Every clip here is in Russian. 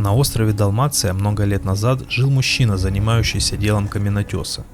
На острове Далмация много лет назад жил мужчина, занимающийся делом каменотеса.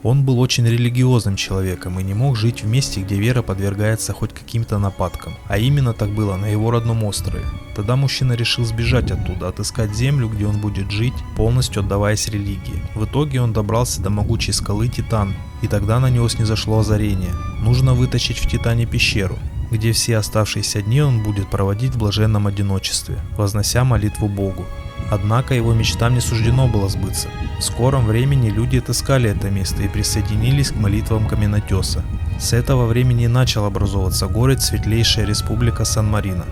Он был очень религиозным человеком и не мог жить в месте, где вера подвергается хоть каким-то нападкам. А именно так было на его родном острове. Тогда мужчина решил сбежать оттуда, отыскать землю, где он будет жить, полностью отдаваясь религии. В итоге он добрался до могучей скалы Титан, и тогда на него снизошло озарение. Нужно вытащить в Титане пещеру, где все оставшиеся дни он будет проводить в блаженном одиночестве, вознося молитву Богу. Однако его мечтам не суждено было сбыться. В скором времени люди отыскали это место и присоединились к молитвам каменотеса. С этого времени начал образовываться город Светлейшая Республика Сан-Марино.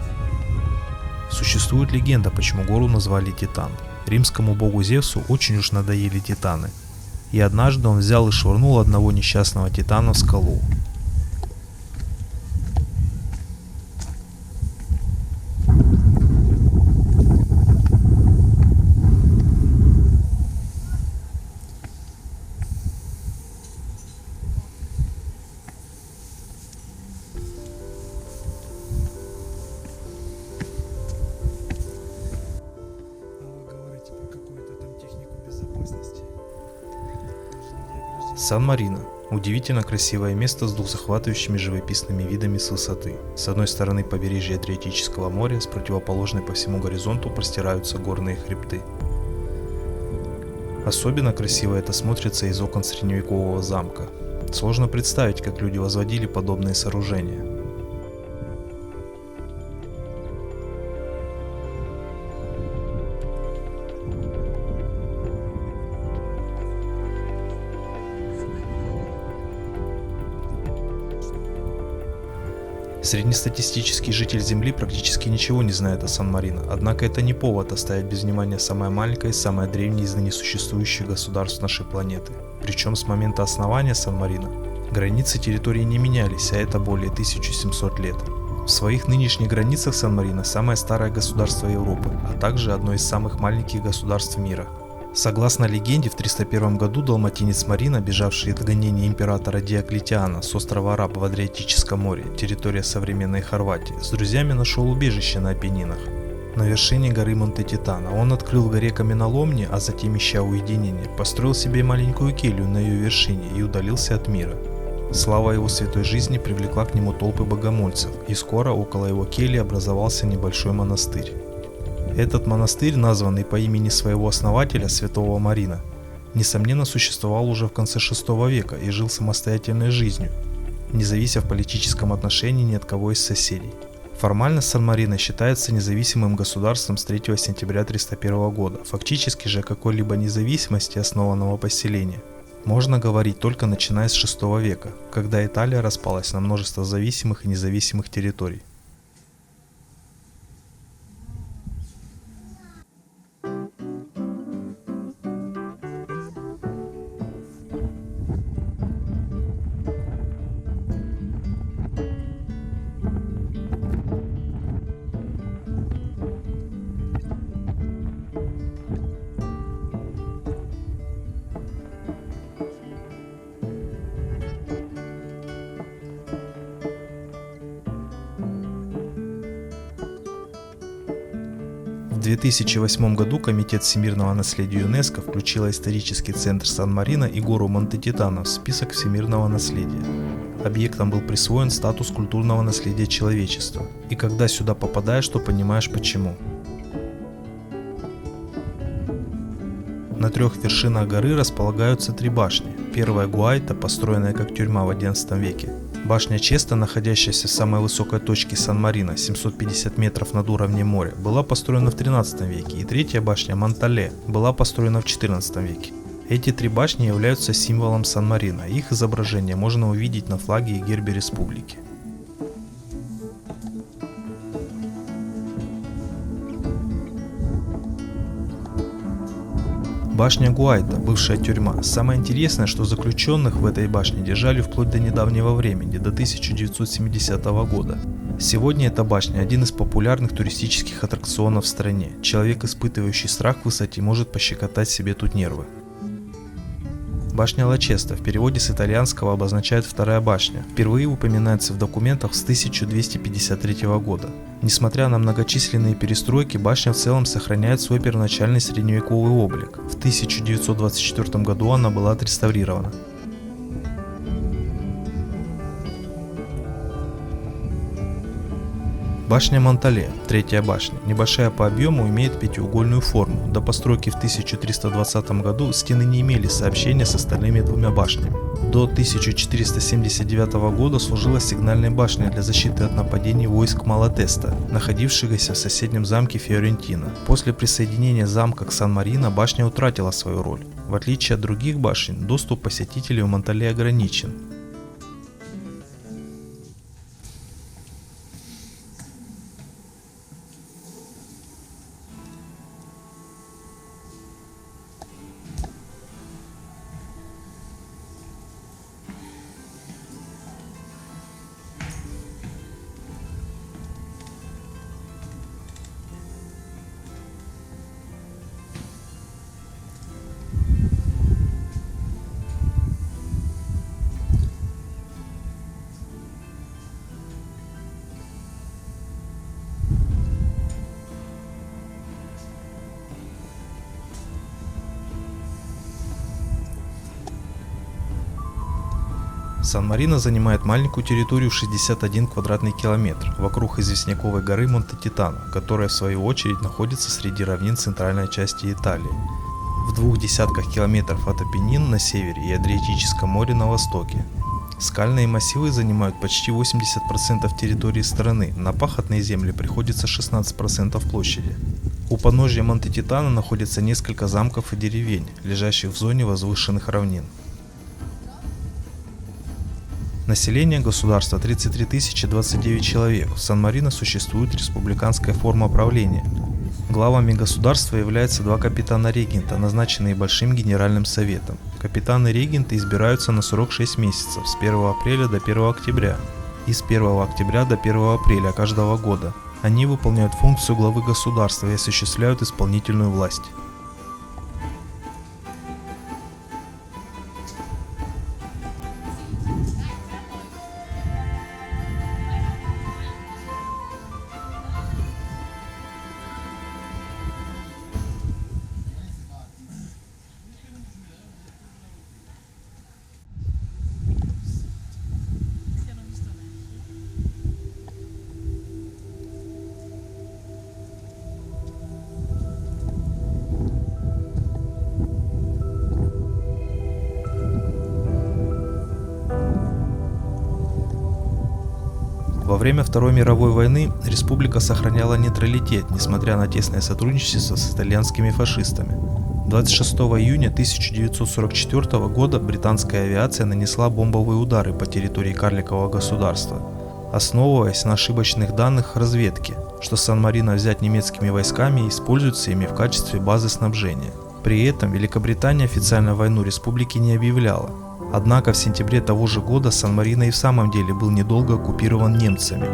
Существует легенда, почему гору назвали Титан. Римскому богу Зевсу очень уж надоели титаны. И однажды он взял и швырнул одного несчастного титана в скалу. Сан-Марино – удивительно красивое место с захватывающими живописными видами с высоты. С одной стороны побережье Адриатического моря, с противоположной по всему горизонту простираются горные хребты. Особенно красиво это смотрится из окон средневекового замка. Сложно представить, как люди возводили подобные сооружения. Среднестатистический житель Земли практически ничего не знает о Сан-Марино, однако это не повод оставить без внимания самое маленькое и самое древнее из ныне существующих государств нашей планеты. Причем с момента основания Сан-Марино границы территории не менялись, а это более 1700 лет. В своих нынешних границах Сан-Марино самое старое государство Европы, а также одно из самых маленьких государств мира. Согласно легенде, в 301 году далматинец Марина, бежавший от гонения императора Диоклетиана с острова Раб в Адриатическом море, территория современной Хорватии, с друзьями нашел убежище на Апеннинах. На вершине горы Монте-Титано он открыл в горе каменоломни, а затем, ища уединения, построил себе маленькую келью на ее вершине и удалился от мира. Слава его святой жизни привлекла к нему толпы богомольцев, и скоро около его кельи образовался небольшой монастырь. Этот монастырь, названный по имени своего основателя, святого Марина, несомненно существовал уже в конце VI века и жил самостоятельной жизнью, не завися в политическом отношении ни от кого из соседей. Формально Сан-Марино считается независимым государством с 3 сентября 301 года, фактически же о какой-либо независимости основанного поселения можно говорить только начиная с VI века, когда Италия распалась на множество зависимых и независимых территорий. В 2008 году Комитет всемирного наследия ЮНЕСКО включил исторический центр Сан-Марино и гору Монте-Титано в список всемирного наследия. Объектам был присвоен статус культурного наследия человечества. И когда сюда попадаешь, то понимаешь почему. На 3 вершинах горы располагаются 3 башни. Первая Гуайта, построенная как тюрьма в XI веке. Башня Честа, находящаяся в самой высокой точке Сан-Марино, 750 метров над уровнем моря, была построена в XIII веке, и третья башня Монтале была построена в XIV веке. Эти 3 башни являются символом Сан-Марино, их изображение можно увидеть на флаге и гербе республики. Башня Гуайта, бывшая тюрьма. Самое интересное, что заключенных в этой башне держали вплоть до недавнего времени, до 1970 года. Сегодня эта башня один из популярных туристических аттракционов в стране. Человек, испытывающий страх в высоте, может пощекотать себе тут нервы. Башня Ла Честа в переводе с итальянского обозначает вторая башня. Впервые упоминается в документах с 1253 года. Несмотря на многочисленные перестройки, башня в целом сохраняет свой первоначальный средневековый облик. В 1924 году она была отреставрирована. Башня Монтале, третья башня, небольшая по объему, имеет пятиугольную форму. До постройки в 1320 году стены не имели сообщения с остальными двумя башнями. До 1479 года служила сигнальной башней для защиты от нападений войск Малатеста, находившегося в соседнем замке Фиорентина. После присоединения замка к Сан-Марино башня утратила свою роль. В отличие от других башен, доступ посетителей в Монтале ограничен. Сан-Марино занимает маленькую территорию в 61 квадратный километр вокруг известняковой горы Монте-Титано, которая в свою очередь находится среди равнин центральной части Италии. В 2 десятках километров от Апеннин на севере и Адриатическом море на востоке. Скальные массивы занимают почти 80% территории страны, на пахотные земли приходится 16% площади. У подножья Монте-Титано находится несколько замков и деревень, лежащих в зоне возвышенных равнин. Население государства 33 029 человек. В Сан-Марино существует республиканская форма правления. Главами государства являются два капитана-регента, назначенные Большим Генеральным Советом. Капитаны-регенты избираются на срок 6 месяцев, с 1 апреля до 1 октября и с 1 октября до 1 апреля каждого года. Они выполняют функцию главы государства и осуществляют исполнительную власть. Во время Второй мировой войны республика сохраняла нейтралитет, несмотря на тесное сотрудничество с итальянскими фашистами. 26 июня 1944 года британская авиация нанесла бомбовые удары по территории карликового государства, основываясь на ошибочных данных разведки, что Сан-Марино взять немецкими войсками и используется ими в качестве базы снабжения. При этом Великобритания официально войну республике не объявляла. Однако в сентябре того же года Сан-Марино и в самом деле был недолго оккупирован немцами.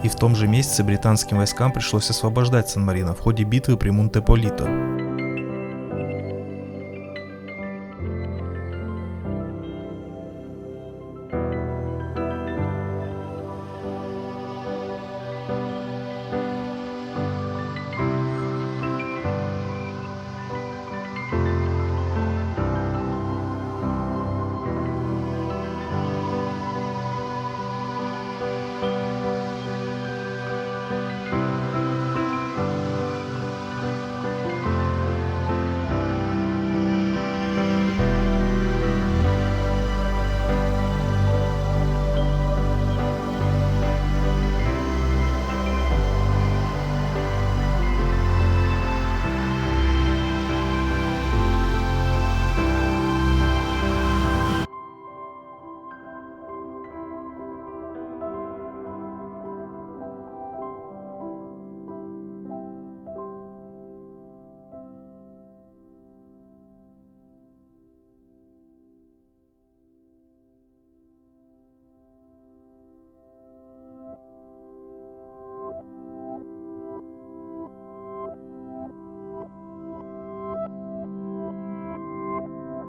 И в том же месяце британским войскам пришлось освобождать Сан-Марино в ходе битвы при Монте-Полито.